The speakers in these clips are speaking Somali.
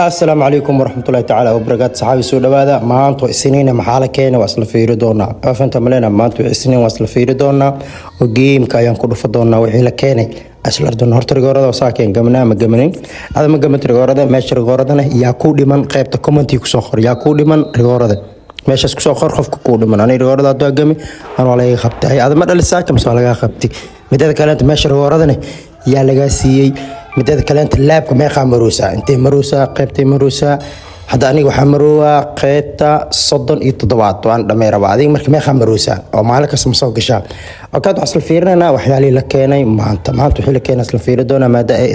السلام عليكم ورحمة الله تعالى وبركاته صحابي سو دوادا maanta isniin maxaa la keenay waa isla fiiri doonaa afanta malena maanta isniin waa isla fiiri doonaa oo geemka ayaan ku dhufo doonaa wixii la keenay asla doon horta rigorada oo saakeen gamnaa ma gamanin adama gamat rigorada meesha rigoradana yaa ku dhiman qaybta comment ku soo qor yaa ku dhiman rigorada meeshaas ku soo qor qofka ku dhiman ani rigorada hadda gami aan wala iga qabtay adama dhalisaa kam soo laga qabtay midada kale meesha rigoradana yaa laga siiyay midada kale inta laabka meeqa maruusa intee maruusa qaybtay maruusa hada aniga waxa maruwa qaybta 37 waan dhameeyay adiga marka meeqa maruusa oo maalinka soo soo gashaa waqad asal fiirnana waxyaali la keenay maanta wixii la keenay asal fiiri doona maada ay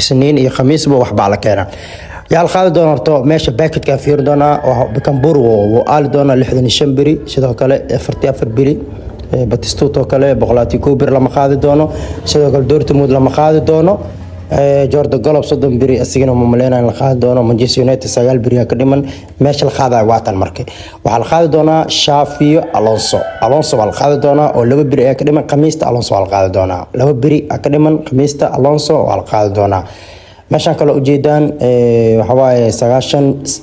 isniin iyo khamiis ba wax baa la keenay yaa qaadi doona horto meesha packet ka fiiri doona oo bikan oo aal doona 65 biri sidoo kale 44 biri batistuto kale boqolaati koobir lama qaadi doono sidoo kale Dortmund lama qaadi doono Jordan Golob 30 biri asigana ma maleynaa la qaadi doono Manchester United 9 biri ka dhiman meesha la qaaday waatan markay waxa la qaadi doona Xavi Alonso waa la qaadi doona oo 2 biri ka dhiman Khamiista Alonso waa la qaadi doona 2 biri ka dhiman Khamiista Alonso waa la qaadi doona meeshan kale ujeedaan waxa waaye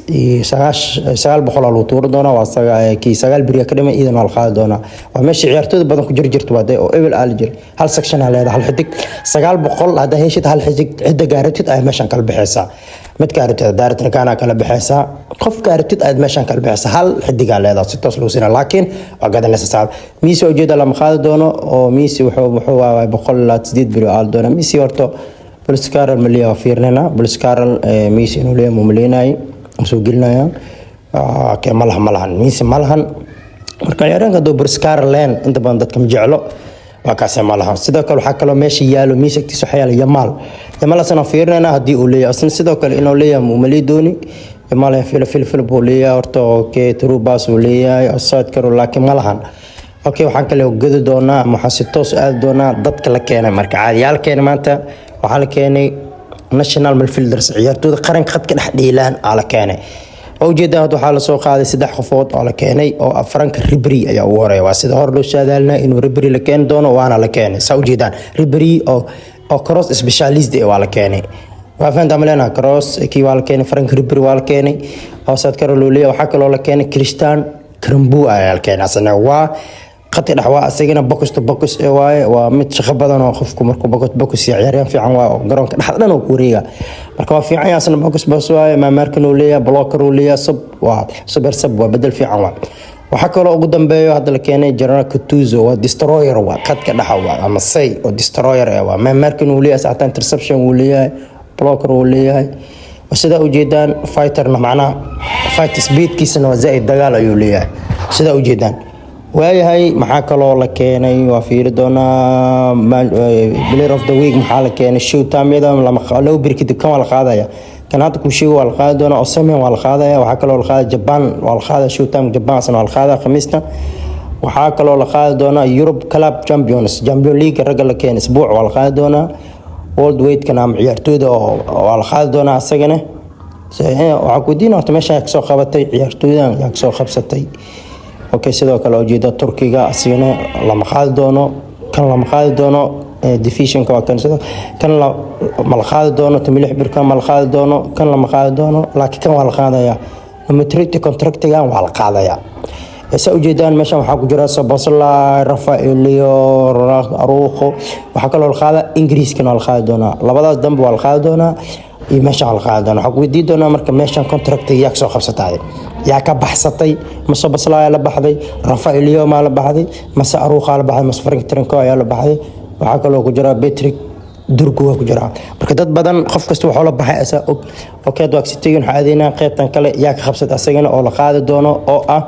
9 boqol loo tuuro doona waa 9 biri ka dhiman iidan wal qaadi doona waa meesha ciyaartooyda badan ku jirto waday oo evel alger hal section leedahay hal xidig 9 boqol hada heshid hal xidig cidda gaaratid ay meeshan kala bixaysa mid gaaratid daartan kana kala bixaysa qof gaaratid ay meeshan kala bixaysa hal xidig leedahay si toos loo sinaa laakiin waa gadanaysa saab miisi ujeeda lama qaadi doono oo miisi wuxuu waa 108 biri aal doona miisi horto بلسكارل مليا فيرنا بلسكارل ميسي نوليه ممليناي مسوق لنا كمالها مالهن ميسي مالهن marka yaranka do briskarlen inta badan dadka jeclo waa ka samalaha sidoo kale waxa kale meesha yaalo miisagtiisa xayal yamal sana fiirnana hadii uu leeyahay asna sidoo kale inuu leeyahay mumali dooni yamal fil buu leeyahay horta okay turubas uu leeyahay asad karo laakiin malahan okay waxaan kale gadi doonaa muxasitoos aad doonaa dadka la keenay marka caadiyalkeena maanta waxa la keenay national midfielders ciyaartooyda qaranka khadka dhaxdheelaan ala keenay oo jeedada waxa la soo qaaday 3 qofood oo la keenay oo Franka Ribery ayaa u horeeyay waa sida hor loo shaadalna inuu Ribery la keen doono waana la keenay soo jeedaan Ribery oo cross specialist ee waa la keenay waa fanta malena cross kii waa la keenay Franka Ribery waa la keenay oo sad karo loo leeyahay waxa kale oo la keenay Christian Krambu ayaa la keenay asna waa qati dhaxwa asagana box ee waaye waa mid shaqo badan oo qofku markuu box ciyaaryan fiican waa garoonka dhaxdan oo ku wareega marka waa fiican yaasna box waaye ma markan uu leeyahay blocker uu leeyahay super sub waa bedel fiican waa waxa kale ugu dambeeyo hadda la keenay General Coutuzo waa destroyer waa qadka dhaxwa ama say oo destroyer waa ma markan uu leeyahay saatan interception uu leeyahay blocker uu leeyahay sida ujeedaan fighterna macna fight speed kiisana waa zaid dagaal ayuu leeyahay sida ujeedaan waayahay maxaa kaloo la keenay waa fiiri doona player of the week maxaa la keenay show taamida lama loo birkid kan wala qaadaya kan hadda ku sheego wala qaadi doona Osimhen wala qaadaya waxa kaloo la qaada Japan wala qaada show taam Japan sana wala qaada khamiista waxa kaloo la qaadi doona Europe Club Champions League raga la keenay isbuuc wala qaadi doona world weight kana ciyaartooyda wala qaadi doona asagana waxa ku diin horta meesha soo qabatay ciyaartooydan yaa soo qabsatay okay sidoo kale ujeeda Turkiga asina lama qaadi doono division ka kan sidoo kan la mal qaadi doono tamilix birka mal qaadi doono kan lama qaadi doono laakiin kan waa la qaadaya maturity contractiga waa la qaadaya isa ujeedaan meesha waxa ku jira Sabasla Rafael Ronaldo Araujo waxa kale oo la qaada Ingiriiska waa la qaadi doona labadaas dambe waa la qaadi doona iyo meesha la qaadi doona waxa weydiin doona marka meeshan contract yaa soo qabsatay yaa ka baxsatay Sabasla la baxday Rafael ma la baxday mase Araujo la baxday mase Frank Trenko ayaa la baxday waxa kale oo ku jira Patrick Durgu ku jira marka dad badan qof kasta waxa la baxay asa okay dad waqtigan xaadina qaybtan kale yaa ka qabsatay asagana oo la qaadi doono oo ah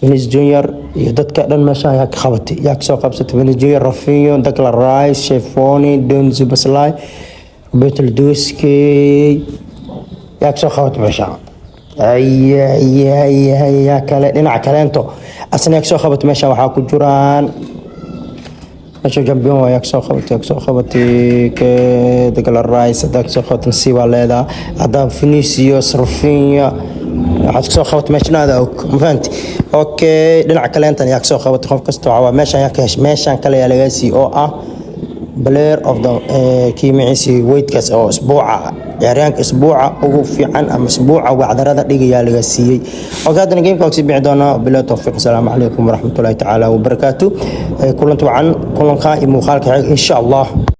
Vinicius Junior iyo dadka dhan meesha yaa ka qabatay yaa ka soo qabsatay Vinicius Junior Rafinha Declan Rice Shefoni Donzi Baslay Betelduski yaa ka soo qabatay meesha ay kale dhinaca kaleento asna yaa ka soo qabatay meesha waxa ku jiraan meesha champion waa yaa ka soo qabatay ka Declan Rice yaa ka soo qabatay si waa leedahay hada Vinicius Rafinha waxaad soo qabatay meeshanaada ma fahanti okay dhinaca kale intan yaa soo qabatay qof kasta waa meeshan yaa ka hesh meeshan kale yaa laga sii oo ah player of the kiimiciisi weydkaas oo isbuuca ciyaaryaanka isbuuca ugu fiican ama isbuuca wacdarada dhigayaa laga siiyey ogaadana gameka oo bixi doona bilaa tawfiiq salaamu calaykum waraxmatullaahi tacaala wabarakaatu kulanka iyo muuqaalka insha Allah